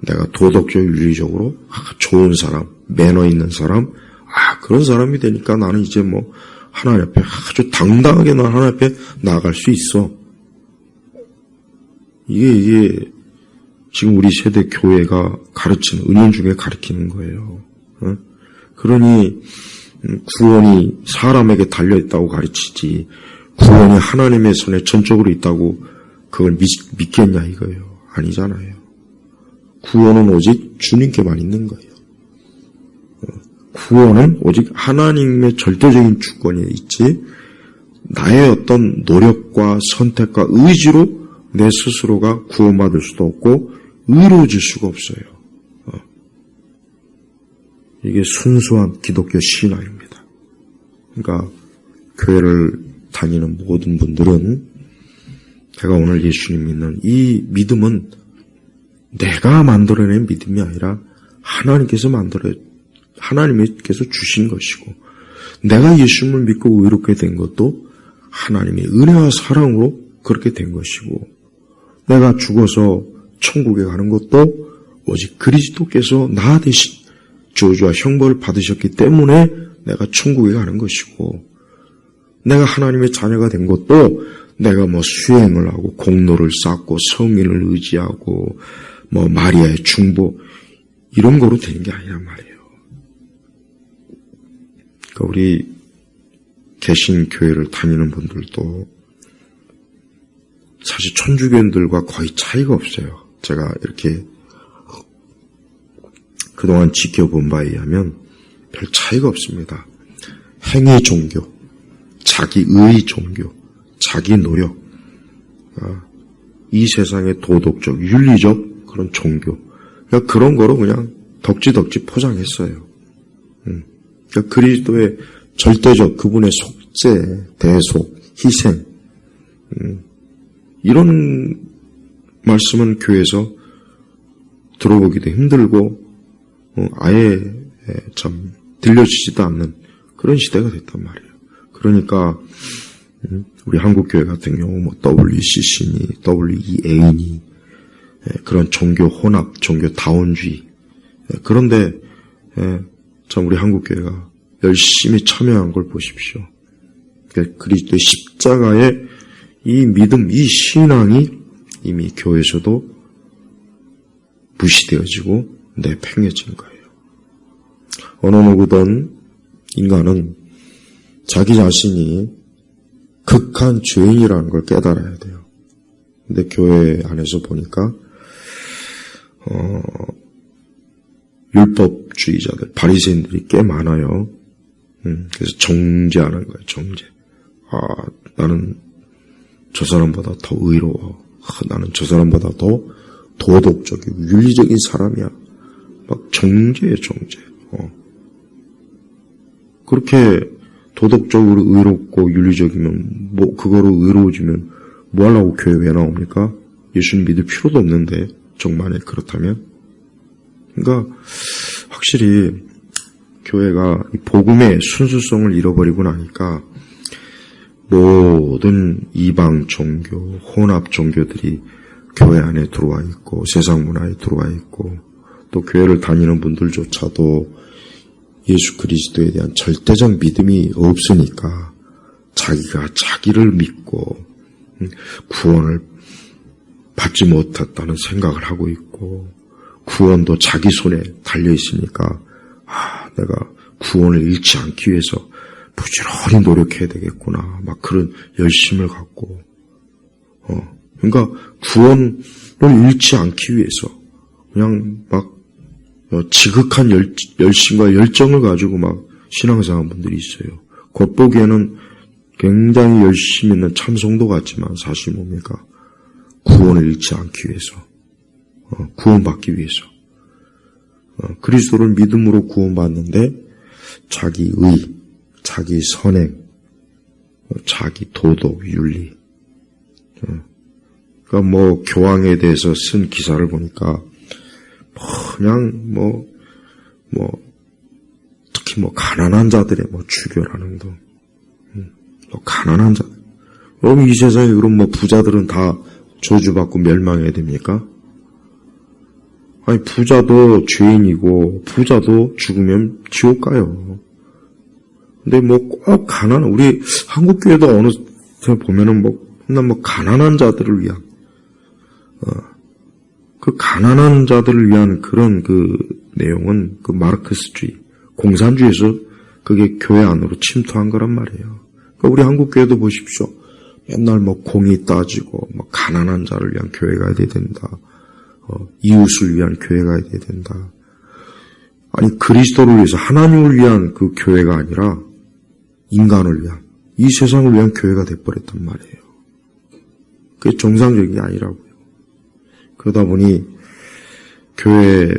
내가 도덕적 윤리적으로 좋은 사람, 매너 있는 사람, 그런 사람이 되니까 나는 이제 하나님 앞에 아주 당당하게 난 하나님 앞에 나아갈 수 있어. 이게 지금 우리 세대 교회가 가르치는, 은연중에 가르치는 거예요. 그러니 구원이 사람에게 달려있다고 가르치지, 구원이 하나님의 손에 전적으로 있다고 그걸 믿겠냐 이거예요. 아니잖아요. 구원은 오직 주님께만 있는 거예요. 구원은 오직 하나님의 절대적인 주권에 있지, 나의 어떤 노력과 선택과 의지로 내 스스로가 구원받을 수도 없고 의로워질 수가 없어요. 이게 순수한 기독교 신앙입니다. 그러니까 교회를 다니는 모든 분들은 제가 오늘 예수님 믿는 이 믿음은 내가 만들어낸 믿음이 아니라 하나님께서 주신 것이고, 내가 예수님을 믿고 의롭게 된 것도 하나님의 은혜와 사랑으로 그렇게 된 것이고, 내가 죽어서 천국에 가는 것도 오직 그리스도께서 나 대신 저주와 형벌을 받으셨기 때문에 내가 천국에 가는 것이고, 내가 하나님의 자녀가 된 것도 내가 수행을 하고 공로를 쌓고 성인을 의지하고 마리아의 중보 이런 거로 되는 게 아니란 말이에요. 그러니까 우리 개신교회를 다니는 분들도 사실 천주교인들과 거의 차이가 없어요. 제가 이렇게 그동안 지켜본 바에 의하면 별 차이가 없습니다. 행위 종교, 자기의 종교, 자기 노력, 이 세상의 도덕적, 윤리적 그런 종교, 그러니까 그런 거로 그냥 덕지덕지 포장했어요. 그러니까 그리스도의 절대적 그분의 속죄, 대속, 희생, 이런 말씀은 교회에서 들어보기도 힘들고 아예 참 들려지지도 않는 그런 시대가 됐단 말이에요. 그러니까 우리 한국교회 같은 경우 뭐 WCC니 WEA니 그런 종교 혼합, 종교 다원주의, 그런데 참 우리 한국교회가 열심히 참여한 걸 보십시오. 그리스도의 십자가의 이 믿음, 이 신앙이 이미 교회에서도 무시되어지고 내팽개진 거예요. 어느 누구든 인간은 자기 자신이 극한 죄인이라는 걸 깨달아야 돼요. 근데 교회 안에서 보니까 율법주의자들, 바리새인들이 꽤 많아요. 그래서 정죄하는 거예요. 정죄. 나는 저 사람보다 더 의로워. 나는 저 사람보다 더 도덕적이고 윤리적인 사람이야. 막 정죄예요, 정죄. 그렇게 도덕적으로 의롭고 윤리적이면 뭐 그거로 의로워지면 뭐 하려고 교회 왜 나옵니까? 예수님 믿을 필요도 없는데 정말에 그렇다면. 그러니까 확실히 교회가 이 복음의 순수성을 잃어버리고 나니까 모든 이방 종교, 혼합 종교들이 교회 안에 들어와 있고 세상 문화에 들어와 있고 또 교회를 다니는 분들조차도 예수 그리스도에 대한 절대적 믿음이 없으니까 자기가 자기를 믿고 구원을 받지 못했다는 생각을 하고 있고 구원도 자기 손에 달려 있으니까 내가 구원을 잃지 않기 위해서 부지런히 노력해야 되겠구나 막 그런 열심을 갖고 그러니까 구원을 잃지 않기 위해서 그냥 막 지극한 열심과 열정을 가지고 막 신앙생활 분들이 있어요. 겉보기에는 굉장히 열심히 있는 참성도 같지만 사실 뭡니까? 구원을 잃지 않기 위해서, 구원받기 위해서. 그리스도를 믿음으로 구원받는데 자기 의, 자기 선행, 자기 도덕, 윤리. 그러니까 뭐 교황에 대해서 쓴 기사를 보니까 그냥 특히 가난한 자들의 주교라는 등, 가난한 자들. 그럼 이 세상에 그럼 부자들은 다 저주받고 멸망해야 됩니까? 아니, 부자도 죄인이고, 부자도 죽으면 지옥 가요. 근데 꼭 우리 한국교회도 어느 때 보면은 맨날 가난한 자들을 위한, 그 가난한 자들을 위한 그런 내용은 마르크스주의, 공산주의에서 그게 교회 안으로 침투한 거란 말이에요. 그러니까 우리 한국교회도 보십시오. 맨날 공의 따지고, 가난한 자를 위한 교회가 돼야 된다. 이웃을 위한 교회가 돼야 된다. 아니, 그리스도를 위해서 하나님을 위한 그 교회가 아니라 인간을 위한, 이 세상을 위한 교회가 돼버렸단 말이에요. 그게 정상적인 게 아니라고요. 그러다 보니 교회에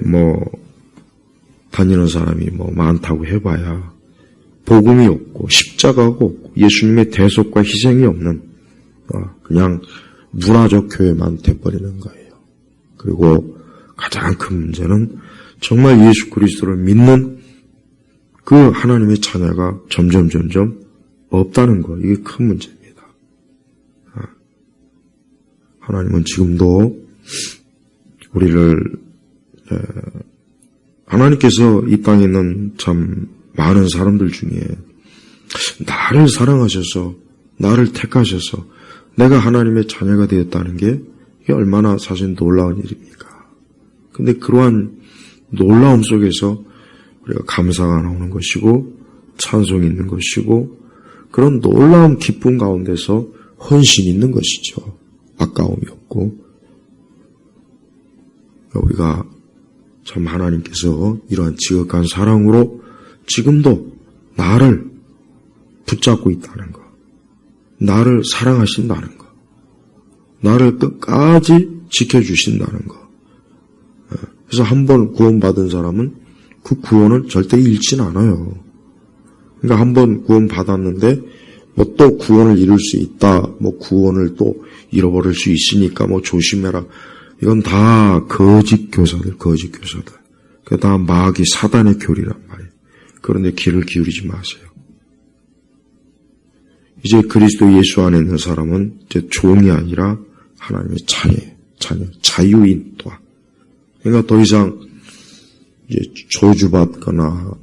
다니는 사람이 많다고 해봐야 복음이 없고 십자가가 없고 예수님의 대속과 희생이 없는 그냥 문화적 교회만 돼버리는 거예요. 그리고 가장 큰 문제는 정말 예수 그리스도를 믿는 그 하나님의 자녀가 점점 없다는 거. 이게 큰 문제입니다. 하나님은 지금도 우리를 하나님께서 이 땅에 있는 참 많은 사람들 중에 나를 사랑하셔서 나를 택하셔서 내가 하나님의 자녀가 되었다는 게 이게 얼마나 사실 놀라운 일입니까? 근데 그러한 놀라움 속에서 우리가 감사가 나오는 것이고 찬송이 있는 것이고 그런 놀라운 기쁨 가운데서 헌신이 있는 것이죠. 아까움이 없고, 우리가 참 하나님께서 이러한 지극한 사랑으로 지금도 나를 붙잡고 있다는 것, 나를 사랑하신다는 것, 나를 끝까지 지켜주신다는 것. 그래서 한번 구원받은 사람은 그 구원을 절대 잃진 않아요. 그러니까 한번 구원받았는데 뭐 또 구원을 잃을 수 있다, 뭐 구원을 또 잃어버릴 수 있으니까 뭐 조심해라. 이건 다 거짓 교사들. 그게 다 마귀 사단의 교리란 말이에요. 그런데 귀를 기울이지 마세요. 이제 그리스도 예수 안에 있는 사람은 이제 종이 아니라 하나님의 자녀, 자유인 또한. 그러니까 더 이상 이제 저주받거나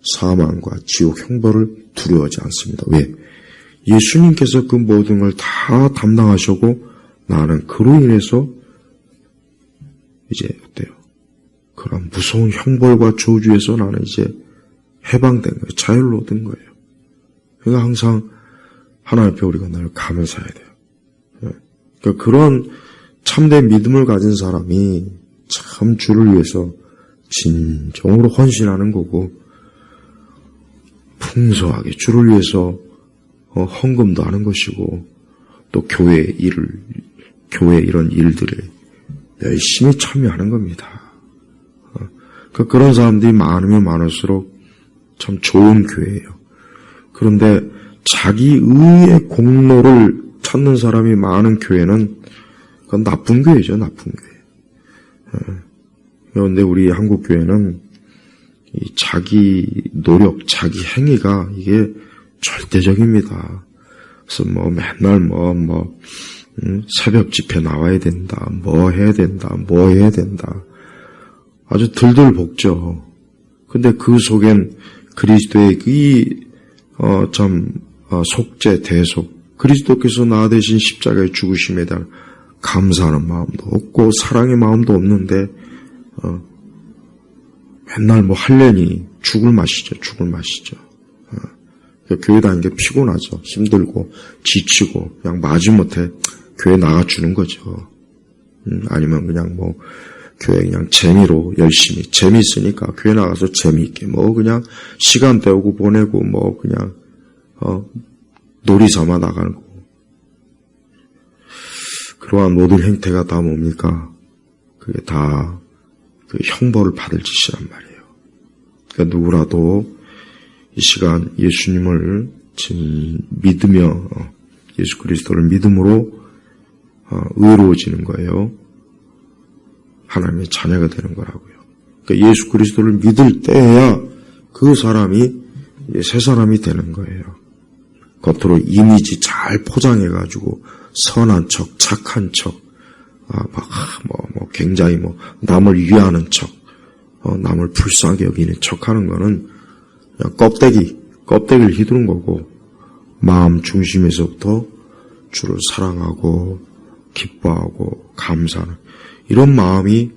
사망과 지옥 형벌을 두려워하지 않습니다. 왜? 예수님께서 그 모든 걸 다 담당하시고 나는 그로 인해서 이제 어때요? 그런 무서운 형벌과 저주에서 나는 이제 해방된 거예요. 자유를 얻은 거예요. 그러니까 항상 하나님 앞에 우리가 늘 감사해야 돼요. 그러니까 그런 참된 믿음을 가진 사람이 참 주를 위해서 진정으로 헌신하는 거고, 풍성하게 주를 위해서 헌금도 하는 것이고, 또 교회 이런 일들에 열심히 참여하는 겁니다. 그러니까 그런 사람들이 많으면 많을수록 참 좋은 교회예요. 그런데 자기 의의 공로를 찾는 사람이 많은 교회는 그건 나쁜 교회죠, 나쁜 교회. 그런데 우리 한국 교회는 이 자기 노력, 자기 행위가 이게 절대적입니다. 그래서 뭐 맨날 새벽 집회 나와야 된다, 뭐 해야 된다. 아주 들들 볶죠. 근데 그 속엔 그리스도의 속죄, 대속, 그리스도께서 나 대신 십자가에 죽으심에 대한 감사하는 마음도 없고 사랑의 마음도 없는데 맨날 뭐 하려니 죽을 맛이죠. 교회 다니는 게 피곤하죠. 힘들고 지치고 그냥 마지못해 교회 나가주는 거죠. 아니면 그냥 뭐 교회 그냥 재미로 열심히, 재미있으니까 교회 나가서 재미있게 뭐 그냥 시간 때우고 보내고 뭐 그냥 놀이 삼아 나가는 거고. 그러한 모든 행태가 다 뭡니까? 그게 다 그 형벌을 받을 짓이란 말이에요. 그러니까 누구라도 이 시간 예수님을 믿으며 예수 그리스도를 믿음으로 의로워지는 거예요. 하나님의 자녀가 되는 거라고요. 그러니까 예수 그리스도를 믿을 때야 그 사람이 새 사람이 되는 거예요. 겉으로 이미지 잘 포장해가지고 선한 척, 착한 척, 굉장히 남을 위하는 척, 남을 불쌍하게 여기는 척 하는 거는 그냥 껍데기를 휘두른 거고, 마음 중심에서부터 주를 사랑하고, 기뻐하고, 감사하는, 이런 마음이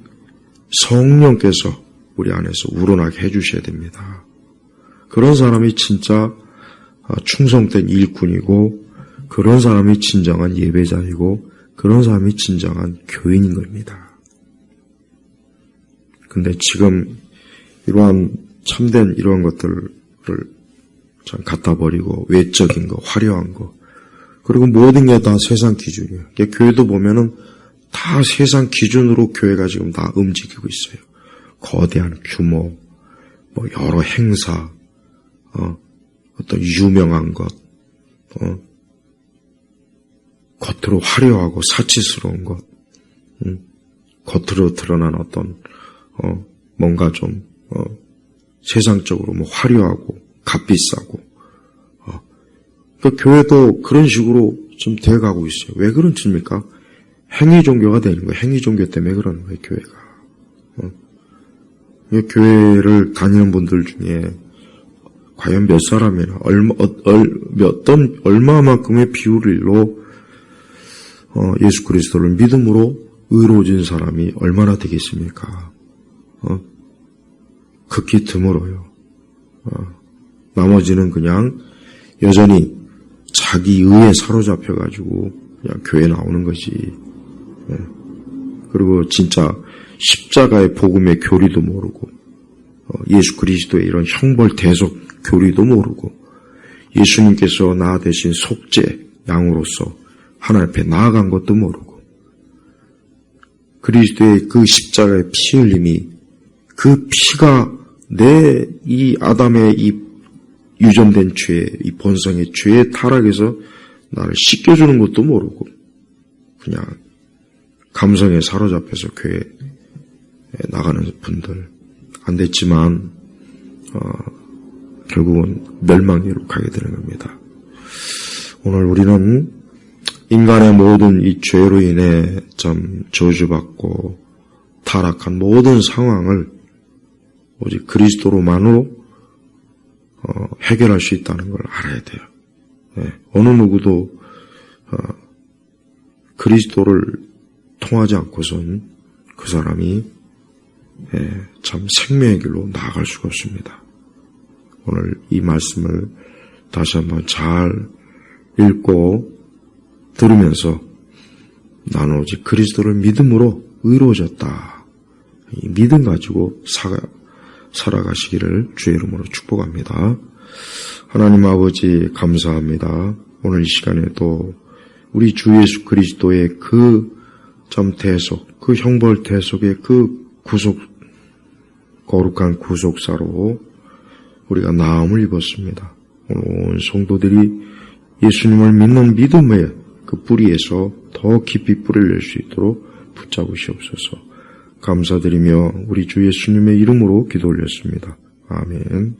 성령께서 우리 안에서 우러나게 해주셔야 됩니다. 그런 사람이 진짜 충성된 일꾼이고, 그런 사람이 진정한 예배자이고, 그런 사람이 진정한 교인인 겁니다. 근데 지금 이러한 참된 이러한 것들을 참 갖다 버리고 외적인 거, 화려한 거, 그리고 모든 게 다 세상 기준이에요. 교회도 보면은 다 세상 기준으로 교회가 지금 다 움직이고 있어요. 거대한 규모, 여러 행사, 어떤 유명한 것, 겉으로 화려하고 사치스러운 것, 겉으로 드러난 어떤 뭔가 좀 세상적으로 화려하고 값비싸고, 그러니까 교회도 그런 식으로 좀 되어가고 있어요. 왜 그런 짓입니까? 행위 종교가 되는 거예요. 행위 종교 때문에 그러는 거예요, 교회가. 교회를 다니는 분들 중에 과연 몇 사람이나 얼마만큼의 비율로 예수 그리스도를 믿음으로 의로워진 사람이 얼마나 되겠습니까? 극히 드물어요. 나머지는 그냥 여전히 자기 의에 사로잡혀가지고 그냥 교회 나오는 거지. 그리고 진짜 십자가의 복음의 교리도 모르고 예수 그리스도의 이런 형벌 대속 교리도 모르고 예수님께서 나 대신 속죄 양으로서 하나님 앞에 나아간 것도 모르고 그리스도의 그 십자가의 피 흘림이 그 피가 내 이 아담의 이 유전된 죄, 이 본성의 죄의 타락에서 나를 씻겨주는 것도 모르고 그냥 감성에 사로잡혀서 교회에 나가는 분들 안 됐지만 결국은 멸망리로 가게 되는 겁니다. 오늘 우리는 인간의 모든 이 죄로 인해 참 저주받고 타락한 모든 상황을 오직 그리스도로만으로 해결할 수 있다는 걸 알아야 돼요. 어느 누구도 그리스도를 통하지 않고선 그 사람이 참 생명의 길로 나아갈 수가 없습니다. 오늘 이 말씀을 다시 한번 잘 읽고 들으면서 나는 오직 그리스도를 믿음으로 의로워졌다. 이 믿음 가지고 살아가시기를 주의 이름으로 축복합니다. 하나님 아버지 감사합니다. 오늘 이 시간에도 우리 주 예수 그리스도의 그 참 대속, 그 형벌 대속의 그 거룩한 구속사로 우리가 나음을 입었습니다. 오늘 온 성도들이 예수님을 믿는 믿음의 그 뿌리에서 더 깊이 뿌리를 낼 수 있도록 붙잡으시옵소서. 감사드리며 우리 주 예수님의 이름으로 기도 올렸습니다. 아멘.